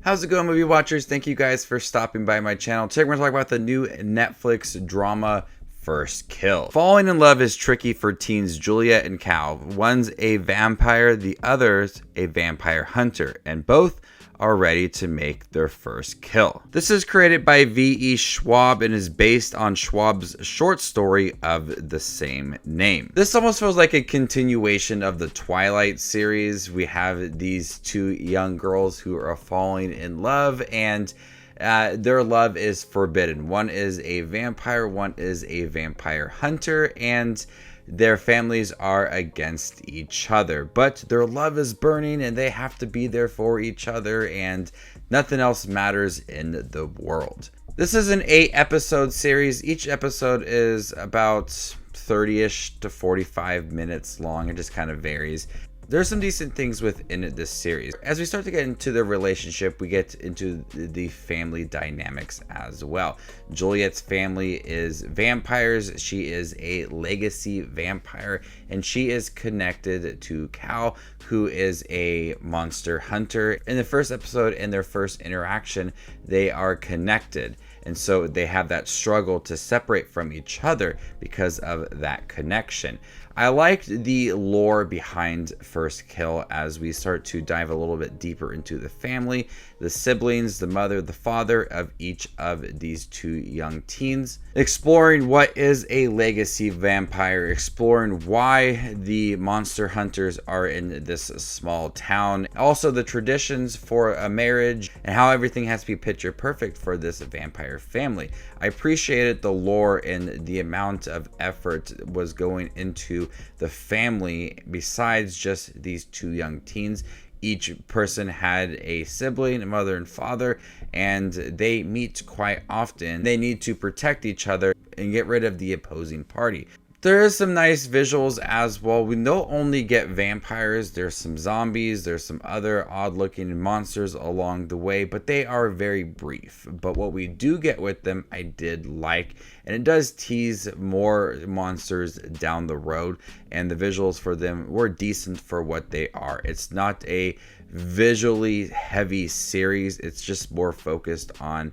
How's it going, movie watchers? Thank you guys for stopping by my channel. Today we're going to talk about the new Netflix drama First Kill. Falling in love is tricky for teens Juliet and Cal. One's a vampire, the other's a vampire hunter, and both are ready to make their first kill. This is created by V.E. Schwab and is based on Schwab's short story of the same name. This almost feels like a continuation of the Twilight series. We have these two young girls who are falling in love, and their love is forbidden. One is a vampire, one is a vampire hunter, and their families are against each other, but their love is burning and they have to be there for each other, and nothing else matters in the world. This is an 8-episode series. Each episode is about 30-ish to 45 minutes long. It just kind of varies. There's some decent things within this series. As we start to get into the relationship, we get into the family dynamics as well. Juliet's family is vampires. She is a legacy vampire, and she is connected to Cal, who is a monster hunter. In the first episode, in their first interaction, they are connected. And so they have that struggle to separate from each other because of that connection. I liked the lore behind First Kill as we start to dive a little bit deeper into the family, the siblings, the mother, the father of each of these two young teens. Exploring what is a legacy vampire, exploring why the monster hunters are in this small town. Also the traditions for a marriage and how everything has to be picture perfect for this vampire family. I appreciated the lore and the amount of effort was going into the family besides just these two young teens. Each person had a sibling, a mother and father, and they meet quite often. They need to protect each other and get rid of the opposing party. There is some nice visuals as well. We don't only get vampires, there's some zombies, there's some other odd looking monsters along the way, but they are very brief. But what we do get with them, I did like, and it does tease more monsters down the road, and the visuals for them were decent for what they are. It's not a visually heavy series, it's just more focused on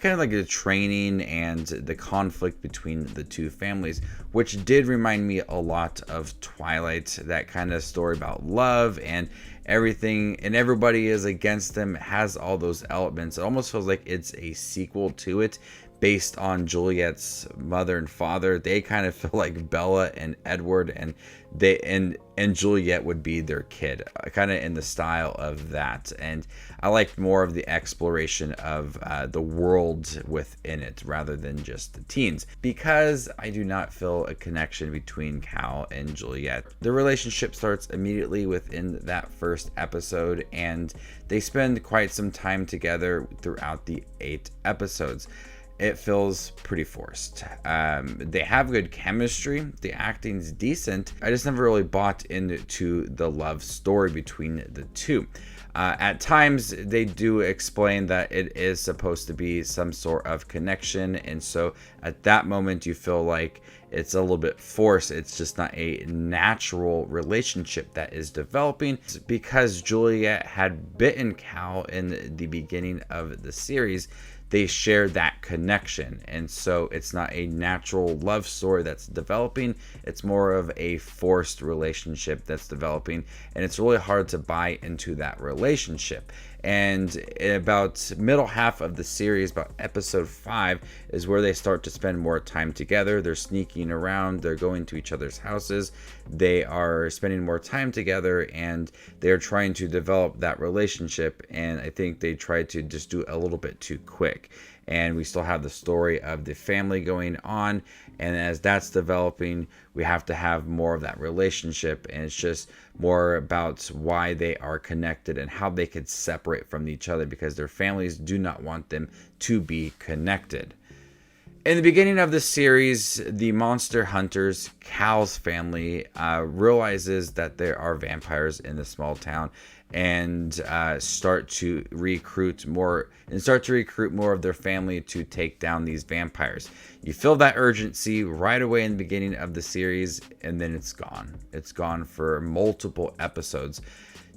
kind of like the training and the conflict between the two families, which did remind me a lot of Twilight. That kind of story about love and everything, and everybody is against them. It has all those elements. It almost feels like it's a sequel to it based on Juliet's mother and father. They kind of feel like Bella and Edward, and they and Juliet would be their kid, kind of in the style of that. And I liked more of the exploration of the world within it rather than just the teens, because I do not feel a connection between Cal and Juliet. The relationship starts immediately within that first episode, and they spend quite some time together throughout the 8 episodes. It feels pretty forced. They have good chemistry. The acting's decent. I just never really bought into the love story between the two. At times, they do explain that it is supposed to be some sort of connection, and so at that moment, you feel like it's a little bit forced. It's just not a natural relationship that is developing. It's because Juliet had bitten Cal in the beginning of the series. They share that connection, and so it's not a natural love story that's developing. It's more of a forced relationship that's developing, and it's really hard to buy into that relationship. And about middle half of the series, about episode 5, is where they start to spend more time together. They're sneaking around, they're going to each other's houses, they are spending more time together, and they're trying to develop that relationship. And I think they tried to just do a little bit too quick. And we still have the story of the family going on, and as that's developing, we have to have more of that relationship, and it's just more about why they are connected and how they could separate from each other, because their families do not want them to be connected. In the beginning of the series, the monster hunters, Cal's family, realizes that there are vampires in the small town and start to recruit more of their family to take down these vampires. You feel that urgency right away in the beginning of the series, and then it's gone. It's gone for multiple episodes.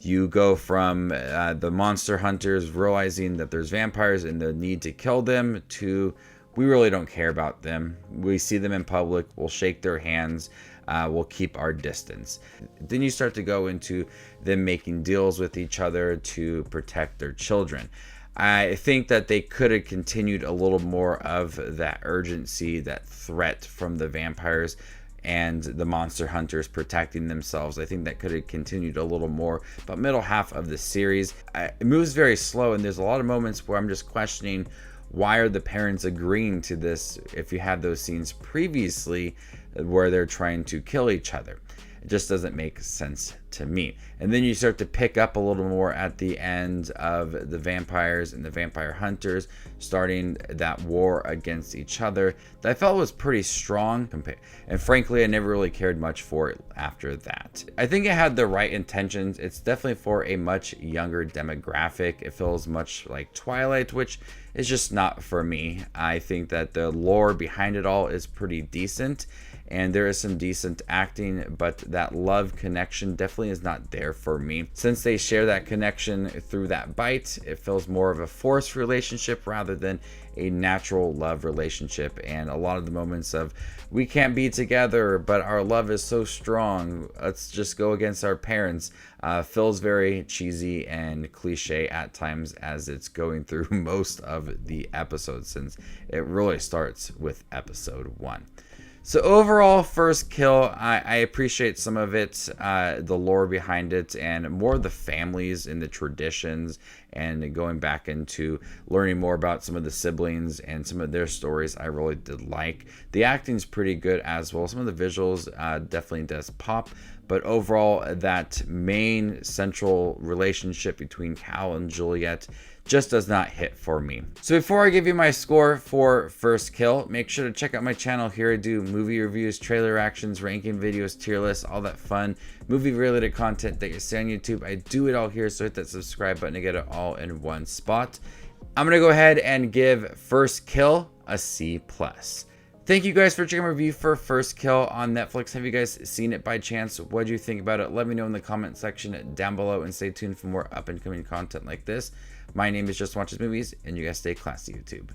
You go from the monster hunters realizing that there's vampires and the need to kill them to we really don't care about them. We see them in public, we'll shake their hands, we'll keep our distance. Then you start to go into them making deals with each other to protect their children. I think that they could have continued a little more of that urgency, that threat from the vampires and the monster hunters protecting themselves. I think that could have continued a little more. But middle half of the series, it moves very slow, and there's a lot of moments where I'm just questioning, why are the parents agreeing to this if you had those scenes previously where they're trying to kill each other? It just doesn't make sense to me. And then you start to pick up a little more at the end of the vampires and the vampire hunters starting that war against each other that I felt was pretty strong. And frankly, I never really cared much for it after that. I think it had the right intentions. It's definitely for a much younger demographic. It feels much like Twilight, which is just not for me. I think that the lore behind it all is pretty decent, and there is some decent acting, but that love connection definitely is not there for me. Since they share that connection through that bite, it feels more of a forced relationship rather than a natural love relationship. And a lot of the moments of, we can't be together, but our love is so strong, let's just go against our parents, feels very cheesy and cliche at times as it's going through most of the episodes, since it really starts with episode 1. So overall, First Kill, I appreciate some of it, the lore behind it, and more of the families and the traditions, and going back into learning more about some of the siblings and some of their stories I really did like. The acting's pretty good as well. Some of the visuals definitely does pop, but overall, that main central relationship between Cal and Juliet just does not hit for me. So before I give you my score for First Kill, make sure to check out my channel. Here I do movie reviews, trailer reactions, ranking videos, tier lists, all that fun movie related content that you see on YouTube. I do it all here, so hit that subscribe button to get it all in one spot. I'm gonna go ahead and give First Kill a C+. Thank you guys for checking my review for First Kill on Netflix. Have you guys seen it by chance? What do you think about it? Let me know in the comment section down below, and stay tuned for more up and coming content like this. My name is Just Watches Movies, and you guys stay classy, YouTube.